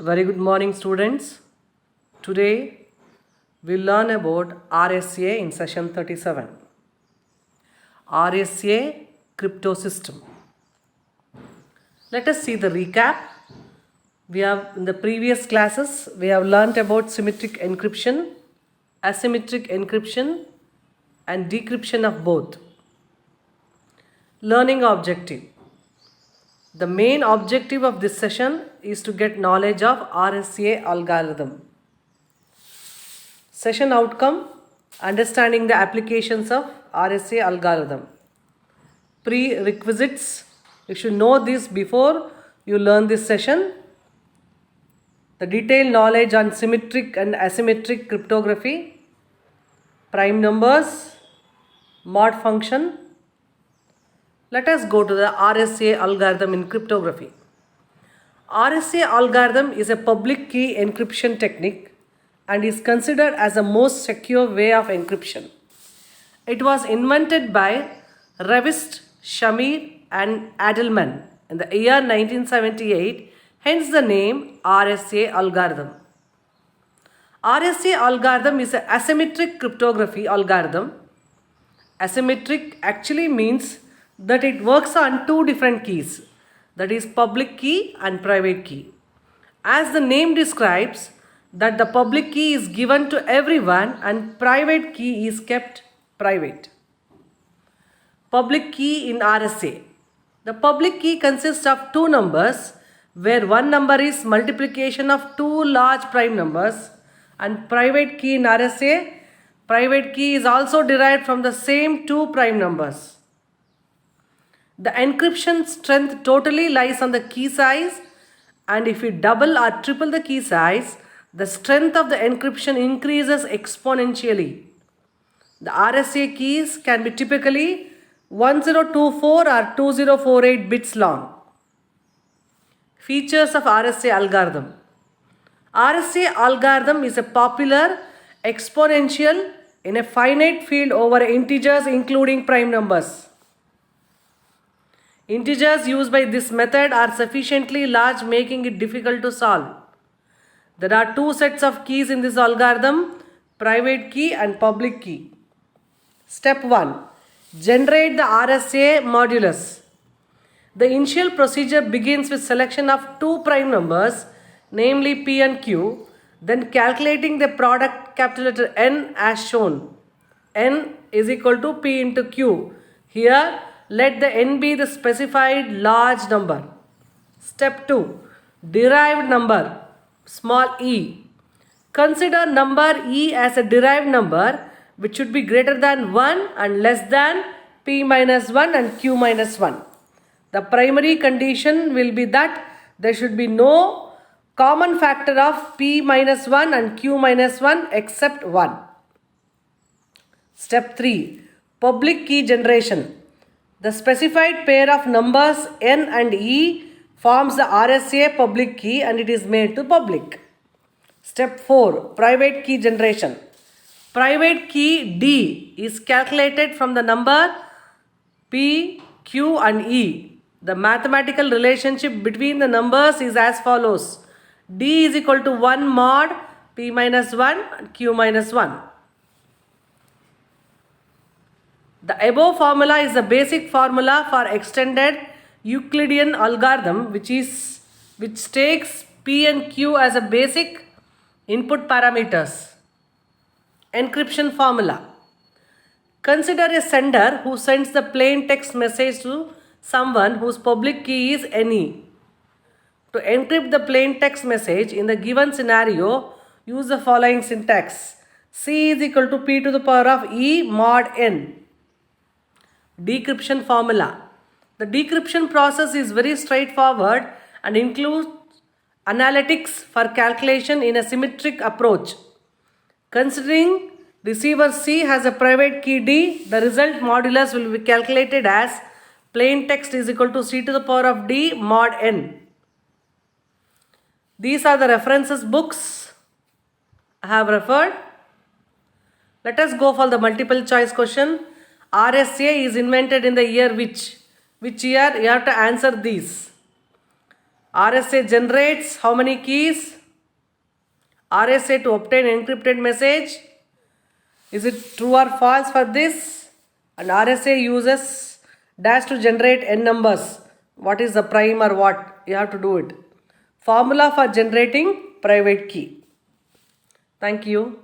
Very good morning, students. Today we learn about RSA in session 37. RSA crypto system. Let us see the recap. We have in the previous classes we have learnt about symmetric encryption, asymmetric encryption and decryption of both. Learning objective. The main objective of this session is to get knowledge of RSA algorithm. Session outcome: understanding the applications of RSA algorithm. Prerequisites: you should know this before you learn this session. The detailed knowledge on symmetric and asymmetric cryptography, prime numbers, mod function. Let us go to the RSA algorithm in cryptography. RSA algorithm is a public key encryption technique and is considered as the most secure way of encryption. It was invented by Revest, Shamir and Adelman in the year 1978, hence the name RSA algorithm. RSA algorithm is an asymmetric cryptography algorithm. Asymmetric actually means that it works on two different keys, that is public key and private key. As the name describes, that the public key is given to everyone and private key is kept private. Public key in RSA. The public key consists of two numbers, where one number is multiplication of two large prime numbers, and private key in RSA, private key is also derived from the same two prime numbers. The encryption strength totally lies on the key size, and if we double or triple the key size, the strength of the encryption increases exponentially. The RSA keys can be typically 1024 or 2048 bits long. Features of RSA algorithm. RSA algorithm is a popular exponential in a finite field over integers including prime numbers. Integers used by this method are sufficiently large, making it difficult to solve. There are two sets of keys in this algorithm, private key and public key. Step 1. Generate the RSA modulus. The initial procedure begins with selection of two prime numbers, namely P and Q, then calculating the product capital letter N as shown. N is equal to P into Q. Here, let the N be the specified large number. Step 2. Derived number, small e. Consider number e as a derived number which should be greater than 1 and less than P minus 1 and Q minus 1. The primary condition will be that there should be no common factor of P minus 1 and Q minus 1 except 1. Step 3. Public key generation. The specified pair of numbers N and E forms the RSA public key and it is made to public. Step 4. Private key generation. Private key D is calculated from the number P, Q and E. The mathematical relationship between the numbers is as follows. D is equal to 1 mod P minus 1 and Q minus 1. The above formula is the basic formula for extended Euclidean algorithm which takes P and Q as a basic input parameters. Encryption formula. Consider a sender who sends the plain text message to someone whose public key is NE. To encrypt the plain text message in the given scenario, use the following syntax. C is equal to P to the power of E mod N. Decryption formula. The decryption process is very straightforward and includes analytics for calculation in a symmetric approach. Considering receiver C has a private key D, the result modulus will be calculated as plain text is equal to C to the power of D mod N. These are the references books I have referred. Let us go for the multiple choice question. RSA is invented in the year which? Which year? You have to answer these. RSA generates how many keys? RSA to obtain encrypted message. Is it true or false for this? And RSA uses dash to generate n numbers. What is the prime or what? You have to do it. Formula for generating private key. Thank you.